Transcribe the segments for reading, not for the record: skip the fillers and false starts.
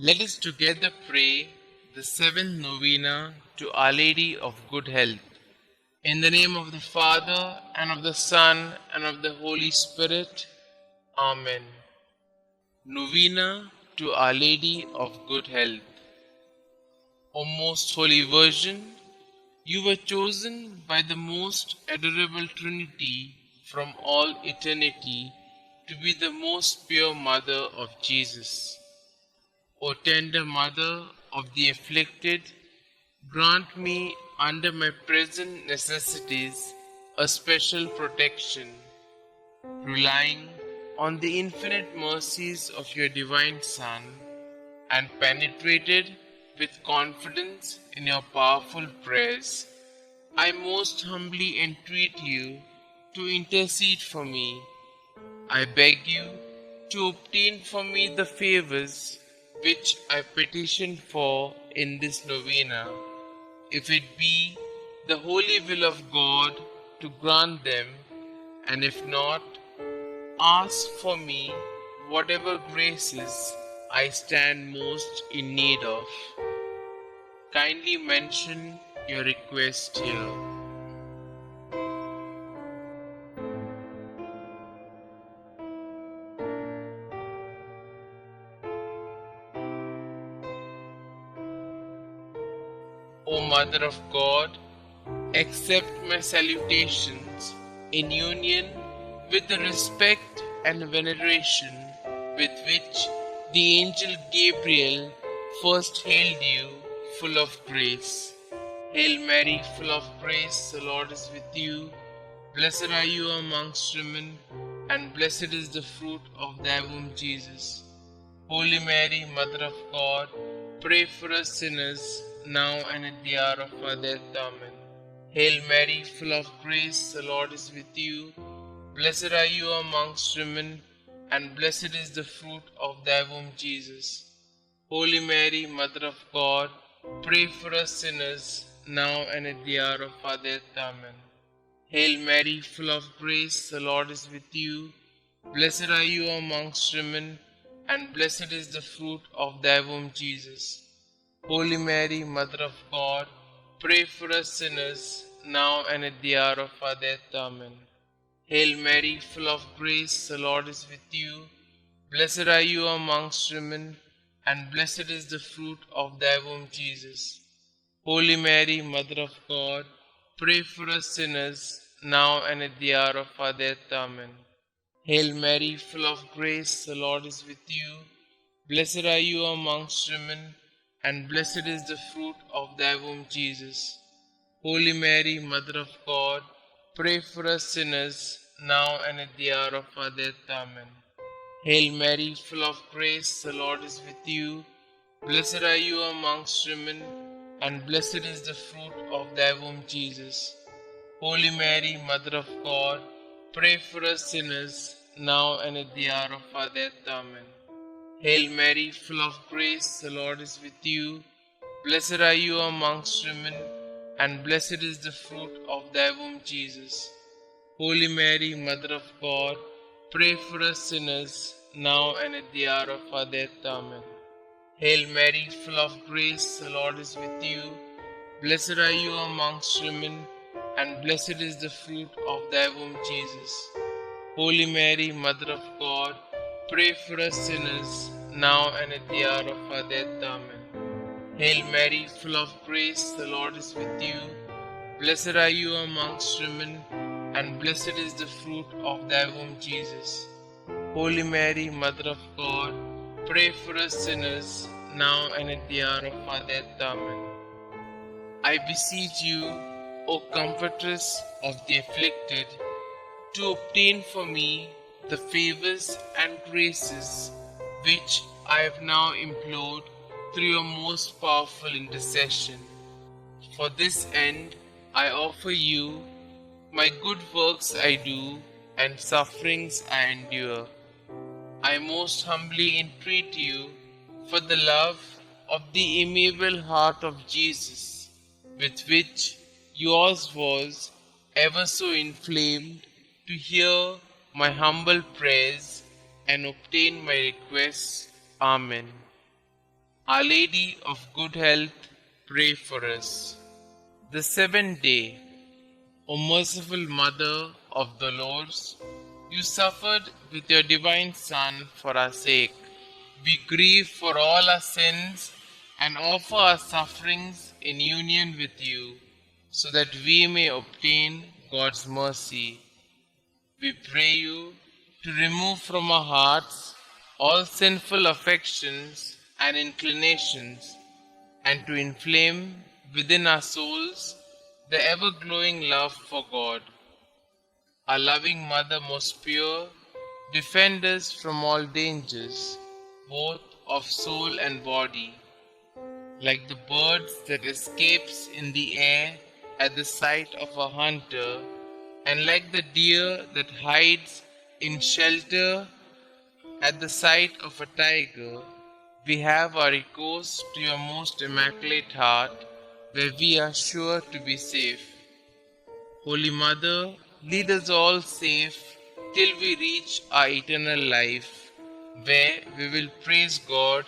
Let us together pray the seventh novena to Our Lady of Good Health. In the name of the Father, and of the Son, and of the Holy Spirit. Amen. Novena to Our Lady of Good Health. O most Holy Virgin, you were chosen by the most adorable Trinity from all eternity to be the most pure Mother of Jesus. O tender Mother of the afflicted, grant me under my present necessities a special protection, relying on the infinite mercies of your divine Son, and penetrated with confidence in your powerful prayers, I most humbly entreat you to intercede for me. I beg you to obtain for me the favors which I petition for in this novena, if it be the holy will of God to grant them, and if not, ask for me whatever graces I stand most in need of. Kindly mention your request here. O Mother of God, accept my salutations in union with the respect and veneration with which the angel Gabriel first hailed you, full of grace. Hail Mary, full of grace, the Lord is with you. Blessed are you amongst women, and blessed is the fruit of thy womb, Jesus. Holy Mary, Mother of God, pray for us sinners, now and at the hour of our death. Amen. Hail Mary, full of grace, the Lord is with you. Blessed are you amongst women, and blessed is the fruit of thy womb, Jesus. Holy Mary, Mother of God, pray for us sinners, now and at the hour of our death. Amen. Hail Mary, full of grace, the Lord is with you. Blessed are you amongst women, and blessed is the fruit of thy womb, Jesus. Holy Mary, Mother of God, pray for us sinners, now and at the hour of our death. Amen. Hail Mary, full of grace, the Lord is with you. Blessed are you amongst women, and blessed is the fruit of thy womb, Jesus. Holy Mary, Mother of God, pray for us sinners, now and at the hour of our death. Amen. Hail Mary, full of grace, the Lord is with you. Blessed are you amongst women, and blessed is the fruit of thy womb, Jesus. Holy Mary, Mother of God, pray for us sinners, now and at the hour of our death. Amen. Hail Mary, full of grace, the Lord is with you. Blessed are you amongst women, and blessed is the fruit of thy womb, Jesus. Holy Mary, Mother of God, pray for us sinners, now and at the hour of our death. Amen. Hail Mary, full of grace, the Lord is with you. Blessed are you amongst women, and blessed is the fruit of thy womb, Jesus. Holy Mary, Mother of God, pray for us sinners, now and at the hour of our death. Amen. Hail Mary, full of grace, the Lord is with you. Blessed are you amongst women, and blessed is the fruit of thy womb, Jesus. Holy Mary, Mother of God, pray for us sinners, now and at the hour of our death. Amen. Hail Mary, full of grace, the Lord is with you. Blessed are you amongst women, and blessed is the fruit of thy womb, Jesus. Holy Mary, Mother of God, pray for us sinners, now and at the hour of our death. Amen. I beseech you, O Comfortress of the afflicted, to obtain for me the favors and graces which I have now implored through your most powerful intercession. For this end, I offer you my good works I do and sufferings I endure. I most humbly entreat you for the love of the amiable heart of Jesus, with which yours was ever so inflamed, to hear my humble prayers and obtain my requests. Amen. Our Lady of Good Health, pray for us. The seventh day. O merciful Mother of the Lords, you suffered with your divine Son for our sake. We grieve for all our sins and offer our sufferings in union with you, so that we may obtain God's mercy. We pray you to remove from our hearts all sinful affections and inclinations, and to inflame within our souls the ever-glowing love for God. Our loving Mother most pure, defend us from all dangers, both of soul and body, like the birds that escapes in the air at the sight of a hunter, and like the deer that hides in shelter at the sight of a tiger. We have our recourse to your most immaculate heart, where we are sure to be safe. Holy Mother, lead us all safe till we reach our eternal life, where we will praise God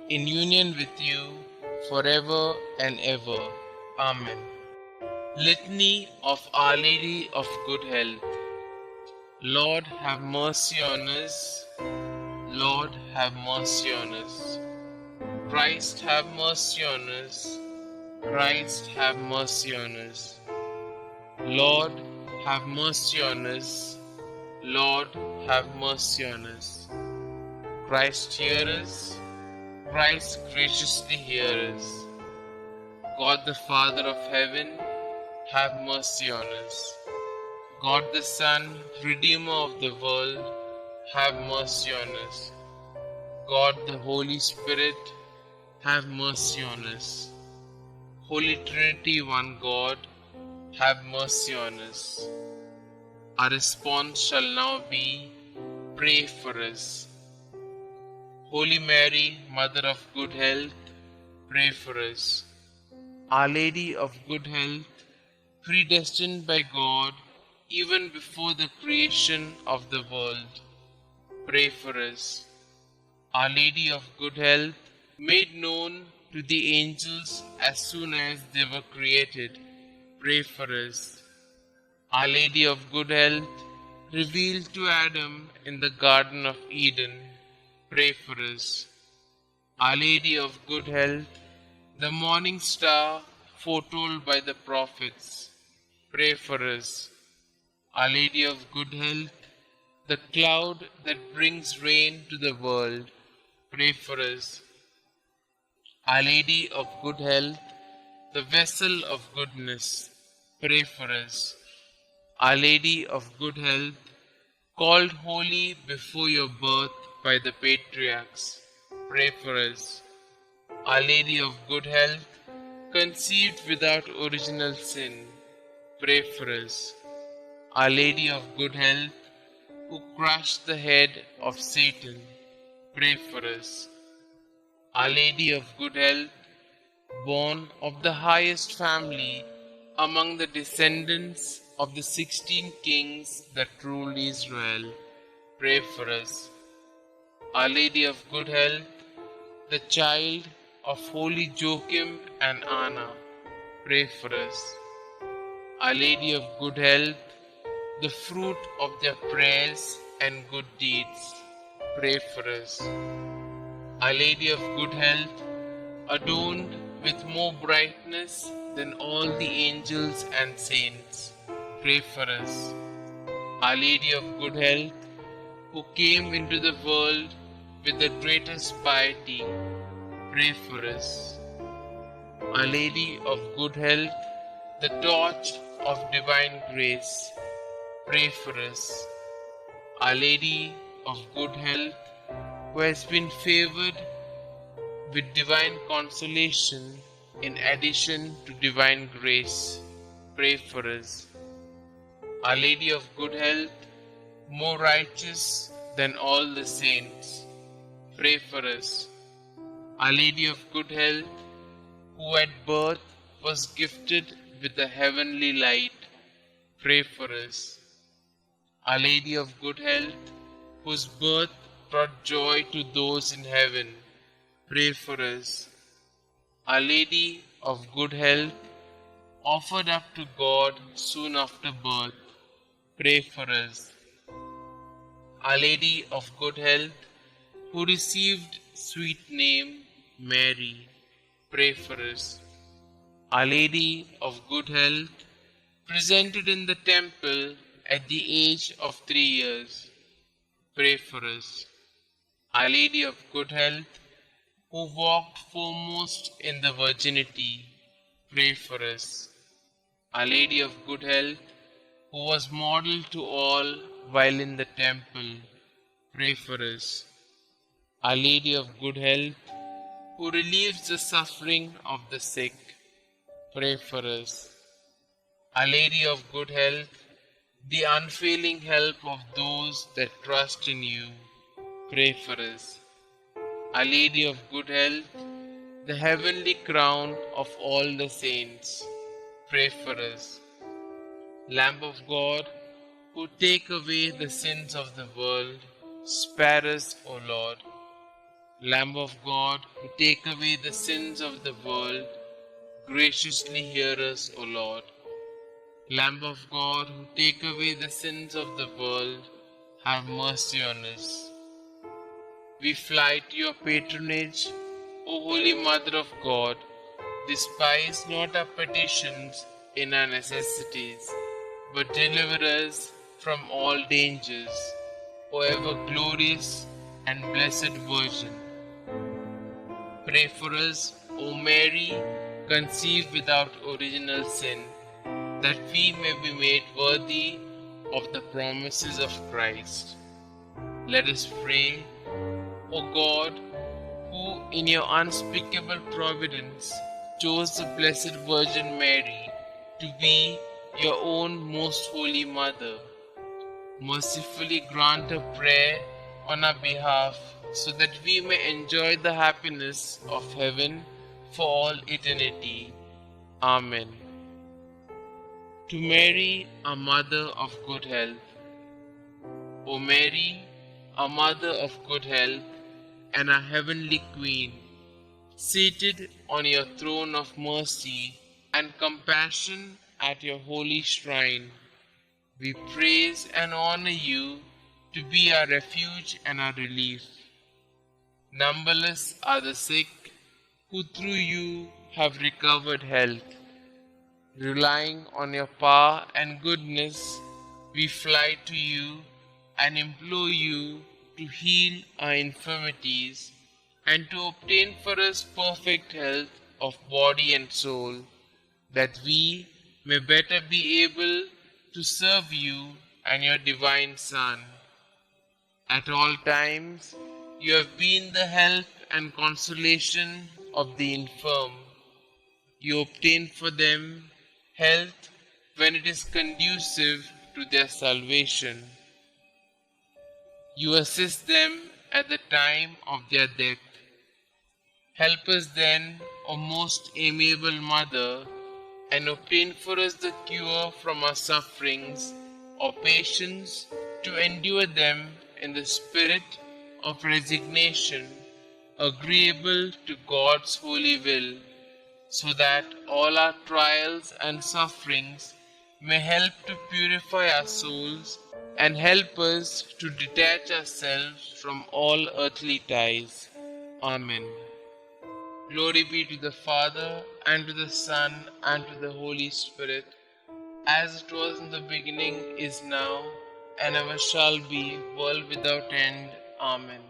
in union with you forever and ever. Amen. Litany of Our Lady of Good Health. Lord, have mercy on us. Lord, have mercy on us. Christ, have mercy on us. Christ, have mercy on us. Lord, have mercy on us. Lord, have mercy on us. Christ, hear us. Christ, graciously hear us. God the Father of heaven, have mercy on us. God the Son, Redeemer of the world, have mercy on us. God the Holy Spirit, have mercy on us. Holy Trinity, one God, have mercy on us. Our response shall now be, pray for us. Holy Mary, Mother of Good Health, pray for us. Our Lady of Good Health, predestined by God even before the creation of the world, pray for us. Our Lady of Good Health, made known to the angels as soon as they were created, pray for us. Our Lady of Good Health, revealed to Adam in the Garden of Eden, pray for us. Our Lady of Good Health, the morning star foretold by the prophets, pray for us. Our Lady of Good Health, the cloud that brings rain to the world, pray for us. Our Lady of Good Health, the vessel of goodness, pray for us. Our Lady of Good Health, called holy before your birth by the patriarchs, pray for us. Our Lady of Good Health, conceived without original sin, pray for us. Our Lady of Good Health, who crushed the head of Satan, pray for us. Our Lady of Good Health, born of the highest family among the descendants of the 16 kings that ruled Israel, pray for us. Our Lady of Good Health, the child of holy Joachim and Anna, pray for us. Our Lady of Good Health, the fruit of their prayers and good deeds, pray for us. Our Lady of Good Health, adorned with more brightness than all the angels and saints, pray for us. Our Lady of Good Health, who came into the world with the greatest piety, pray for us. Our Lady of Good Health, the torch of divine grace, pray for us. Our Lady of Good Health, who has been favored with divine consolation in addition to divine grace, pray for us. Our Lady of Good Health, more righteous than all the saints, pray for us. Our Lady of Good Health, who at birth was gifted with the heavenly light, pray for us. Our Lady of Good Health, whose birth brought joy to those in heaven, pray for us. Our Lady of Good Health, offered up to God soon after birth, pray for us. Our Lady of Good Health, who received sweet name Mary, pray for us. Our Lady of Good Health, presented in the temple at the age of 3 years, pray for us. Our Lady of Good Health, who walked foremost in the virginity, pray for us. Our Lady of Good Health, who was model to all while in the temple, pray for us. Our Lady of Good Health, who relieves the suffering of the sick, pray for us. Our Lady of Good Health, the unfailing help of those that trust in you, pray for us. Our Lady of Good Health, the heavenly crown of all the saints, pray for us. Lamb of God, who take away the sins of the world, spare us, O Lord. Lamb of God, who take away the sins of the world, graciously hear us, O Lord. Lamb of God, who take away the sins of the world, have mercy on us. We fly to your patronage, O Holy Mother of God. Despise not our petitions in our necessities, but deliver us from all dangers, O ever glorious and blessed Virgin. Pray for us, O Mary, conceived without original sin, that we may be made worthy of the promises of Christ. Let us pray. O God, who in your unspeakable providence chose the Blessed Virgin Mary to be your own most holy Mother, mercifully grant a prayer on our behalf so that we may enjoy the happiness of heaven for all eternity. Amen. To Mary, our Mother of Good Health. O Mary, our Mother of Good Health, and our Heavenly Queen, seated on your throne of mercy and compassion at your holy shrine, we praise and honor you to be our refuge and our relief. Numberless are the sick who through you have recovered health. Relying on your power and goodness, we fly to you and implore you to heal our infirmities and to obtain for us perfect health of body and soul, that we may better be able to serve you and your divine Son. At all times, you have been the help and consolation of the infirm. You obtain for them health when it is conducive to their salvation. You assist them at the time of their death. Help us then, O most amiable Mother, and obtain for us the cure from our sufferings, or patience to endure them in the spirit of resignation, agreeable to God's holy will, so that all our trials and sufferings may help to purify our souls and help us to detach ourselves from all earthly ties. Amen. Glory be to the Father, and to the Son, and to the Holy Spirit, as it was in the beginning, is now, and ever shall be, world without end. Amen.